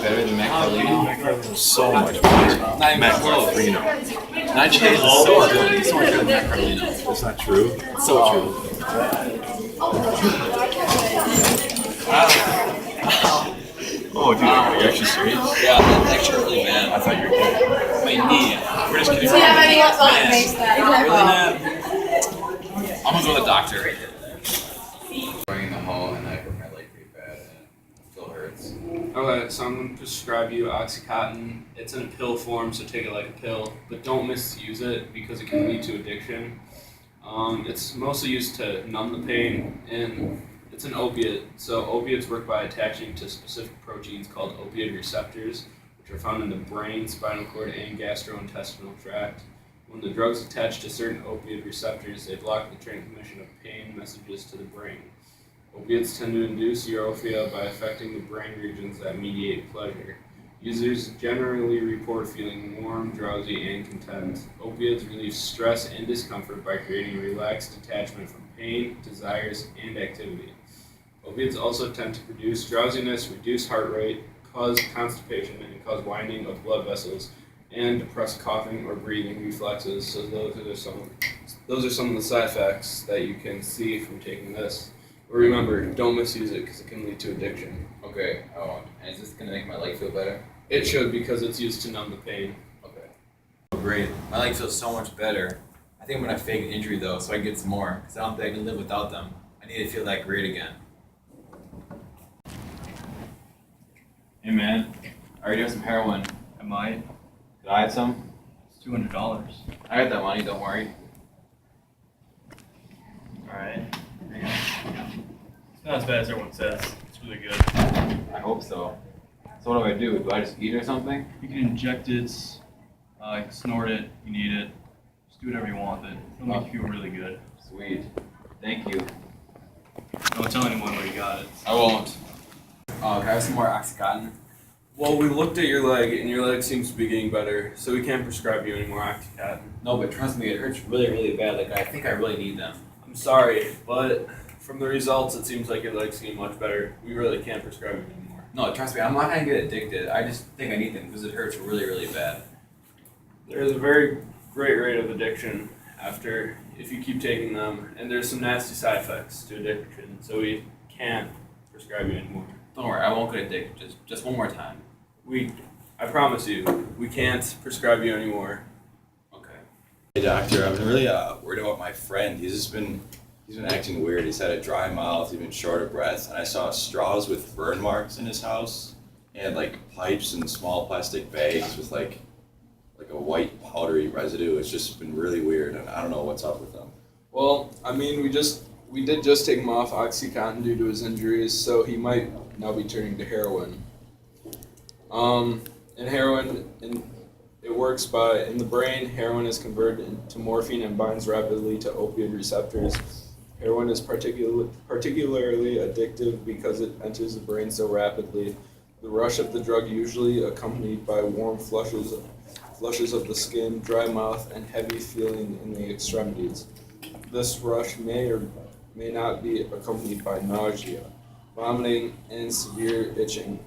Better than Macarena? So much better. Not even close. Nightshade is so good. It's so much better than Macarena. That's not true. It's so true. Oh, dude, are you actually serious? Yeah, that's actually really bad. I thought you were kidding. My knee. We're just kidding. I'm gonna go to the doctor. Going in the hall and I hurt my leg pretty bad and it still hurts. Okay, so I'm going to prescribe you Oxycontin. It's in a pill form, so take it like a pill, but don't misuse it because it can lead to addiction. It's mostly used to numb the pain, and it's an opiate. So opiates work by attaching to specific proteins called opiate receptors, which are found in the brain, spinal cord, and gastrointestinal tract. When the drugs attach to certain opiate receptors, they block the transmission of pain messages to the brain. Opiates tend to induce euphoria by affecting the brain regions that mediate pleasure. Users generally report feeling warm, drowsy, and content. Opiates relieve stress and discomfort by creating a relaxed detachment from pain, desires, and activity. Opiates also tend to produce drowsiness, reduce heart rate, cause constipation, and cause winding of blood vessels, and depress coughing or breathing reflexes. So those are some of the side effects that you can see from taking this. But remember, don't misuse it because it can lead to addiction. Okay, I won't. And is this gonna make my leg feel better? It should because it's used to numb the pain. Okay. Oh, great. My leg feels so much better. I think I'm gonna fake an injury though, so I can get some more, because I don't think I can live without them. I need to feel that great again. Hey man, I already have some heroin. I might. Could I have some? It's $200. I got that money, don't worry. Alright. There you go. It's not as bad as everyone says. It's really good. I hope so. So what do I do? Do I just eat it or something? You can inject it, you can snort it, you need it. Just do whatever you want with it. It'll make you feel really good. Sweet. Thank you. Don't tell anyone where you got it. I won't. Can I have some more Oxycontin? Well, we looked at your leg, and your leg seems to be getting better, so we can't prescribe you any more Oxycontin. No, but trust me, it hurts really, really bad. Like, I think I really need them. I'm sorry, but from the results, it seems like your leg's getting much better. We really can't prescribe you anymore. No, trust me, I'm not gonna get addicted. I just think I need them because it hurts really, really bad. There's a very great rate of addiction if you keep taking them, and there's some nasty side effects to addiction, so we can't prescribe you anymore. Don't worry, I won't get addicted. Just one more time. I promise you, we can't prescribe you anymore. Okay. Hey doctor, I'm really worried about my friend. He's been acting weird. He's had a dry mouth, he's been short of breath, and I saw straws with burn marks in his house, and like pipes and small plastic bags with like a white powdery residue. It's just been really weird, and I don't know what's up with him. Well, I mean, we did just take him off Oxycontin due to his injuries, so he might now be turning to heroin. And heroin, it works in the brain, heroin is converted into morphine and binds rapidly to opioid receptors. Heroin is particularly addictive because it enters the brain so rapidly. The rush of the drug usually accompanied by warm flushes of the skin, dry mouth, and heavy feeling in the extremities. This rush may or may not be accompanied by nausea, vomiting, and severe itching.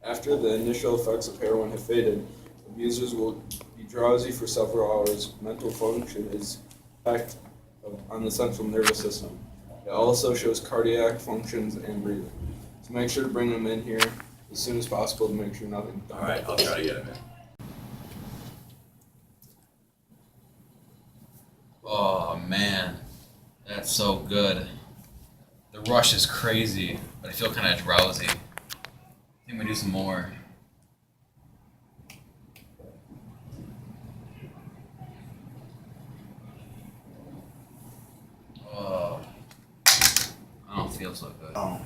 After the initial effects of heroin have faded, abusers will be drowsy for several hours. Mental function is effect on the central nervous system. It also shows cardiac functions and breathing. So make sure to bring them in here as soon as possible to make sure nothing. All right, I'll try to get him in. Oh man, that's so good. The rush is crazy, but I feel kind of drowsy. I think we do some more. Oh, I don't feel so good. Oh.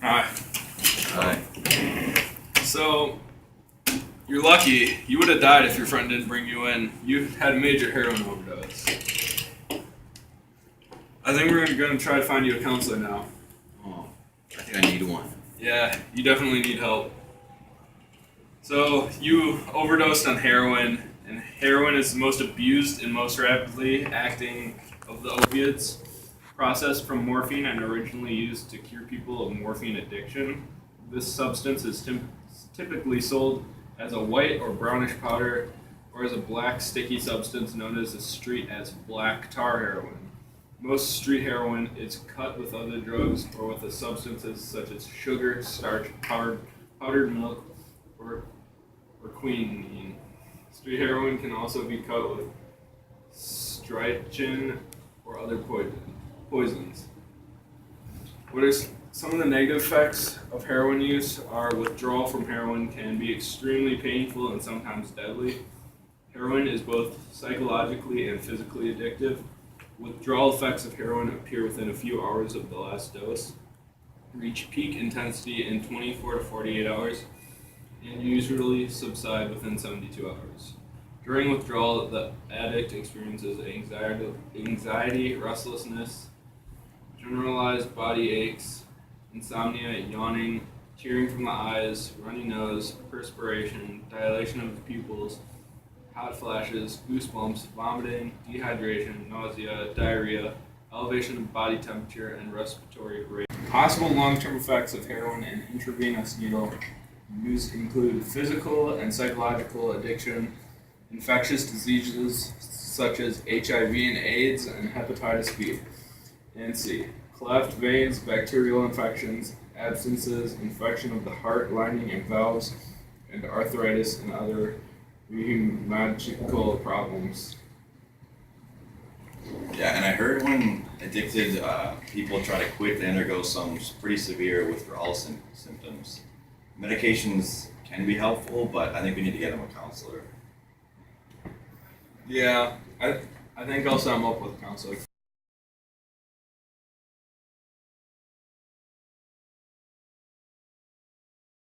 Hi. Alright. So, you're lucky. You would have died if your friend didn't bring you in. You had a major heroin overdose. I think we're going to try to find you a counselor now. Oh, I think I need one. Yeah, you definitely need help. So, you overdosed on heroin, and heroin is the most abused and most rapidly acting of the opiates. Processed from morphine and originally used to cure people of morphine addiction, this substance is typically sold as a white or brownish powder or as a black sticky substance known as black tar heroin. Most street heroin is cut with other drugs or with substances such as sugar, starch, powdered milk, or quinine. Street heroin can also be cut with strychnine or other poisons. What are some of the negative effects of heroin use are withdrawal from heroin can be extremely painful and sometimes deadly. Heroin is both psychologically and physically addictive. Withdrawal effects of heroin appear within a few hours of the last dose, reach peak intensity in 24 to 48 hours, and usually subside within 72 hours. During withdrawal, the addict experiences anxiety, restlessness, generalized body aches, insomnia, yawning, tearing from the eyes, runny nose, perspiration, dilation of the pupils, hot flashes, goosebumps, vomiting, dehydration, nausea, diarrhea, elevation of body temperature, and respiratory rate. Possible long-term effects of heroin and intravenous needle use include physical and psychological addiction, infectious diseases such as HIV and AIDS and hepatitis B, and C. Cleft veins, bacterial infections, abscesses, infection of the heart lining and valves, and arthritis and other rheumatological problems. Yeah, and I heard when addicted people try to quit, they undergo some pretty severe withdrawal symptoms. Medications can be helpful, but I think we need to get them a counselor. Yeah, I think I'll set them up with a counselor.